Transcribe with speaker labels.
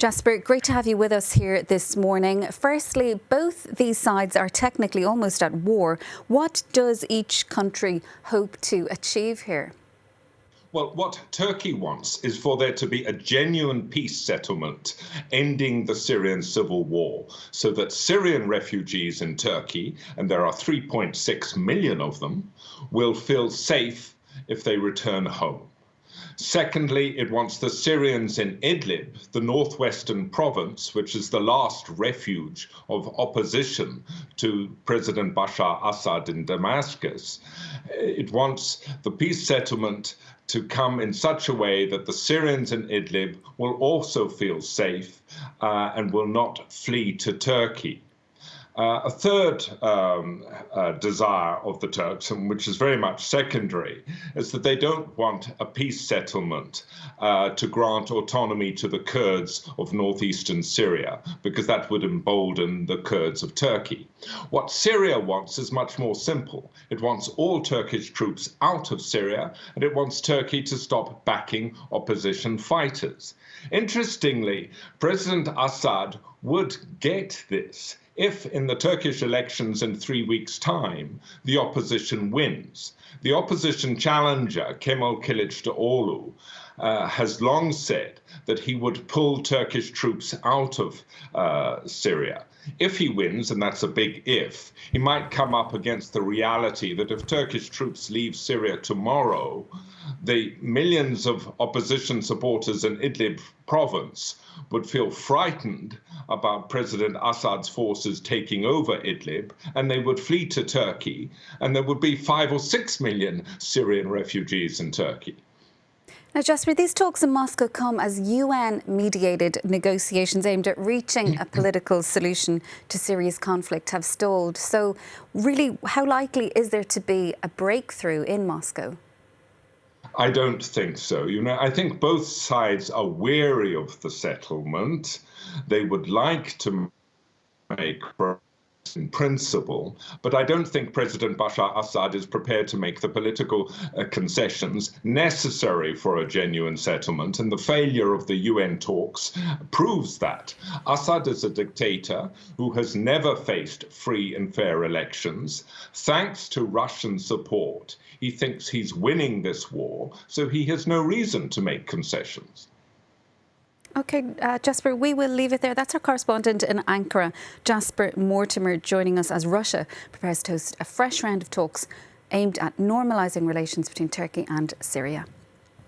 Speaker 1: Jasper, great to have you with us here this morning. Firstly, both these sides are technically almost at war. What does each country hope to achieve here?
Speaker 2: Well, what Turkey wants is for there to be a genuine peace settlement ending the Syrian civil war so that Syrian refugees in Turkey, and there are 3.6 million of them, will feel safe if they return home. Secondly, it wants the Syrians in Idlib, the northwestern province, which is the last refuge of opposition to President Bashar al-Assad in Damascus. It wants the peace settlement to come in such a way that the Syrians in Idlib will also feel safe and will not flee to Turkey. A third desire of the Turks, and which is very much secondary, is that they don't want a peace settlement to grant autonomy to the Kurds of northeastern Syria, because that would embolden the Kurds of Turkey. What Syria wants is much more simple. It wants all Turkish troops out of Syria, and it wants Turkey to stop backing opposition fighters. Interestingly, President Assad would get this if in the Turkish elections in 3 weeks' time, the opposition wins. The opposition challenger, Kemal Kılıçdaroğlu, has long said that he would pull Turkish troops out of Syria. If he wins, and that's a big if, he might come up against the reality that if Turkish troops leave Syria tomorrow, the millions of opposition supporters in Idlib province would feel frightened about President Assad's forces taking over Idlib, and they would flee to Turkey, and there would be 5 or 6 million Syrian refugees in Turkey.
Speaker 1: Now, Jasper, these talks in Moscow come as UN-mediated negotiations aimed at reaching a political solution to Syria's conflict have stalled. So, really, how likely is there to be a breakthrough in Moscow?
Speaker 2: I don't think so. I think both sides are wary of the settlement. They would like to make progress in principle, but I don't think President Bashar al-Assad is prepared to make the political concessions necessary for a genuine settlement, and the failure of the UN talks proves that. Assad is a dictator who has never faced free and fair elections. Thanks to Russian support, he thinks he's winning this war, so he has no reason to make concessions.
Speaker 1: OK, Jasper, we will leave it there. That's our correspondent in Ankara, Jasper Mortimer, joining us as Russia prepares to host a fresh round of talks aimed at normalising relations between Turkey and Syria.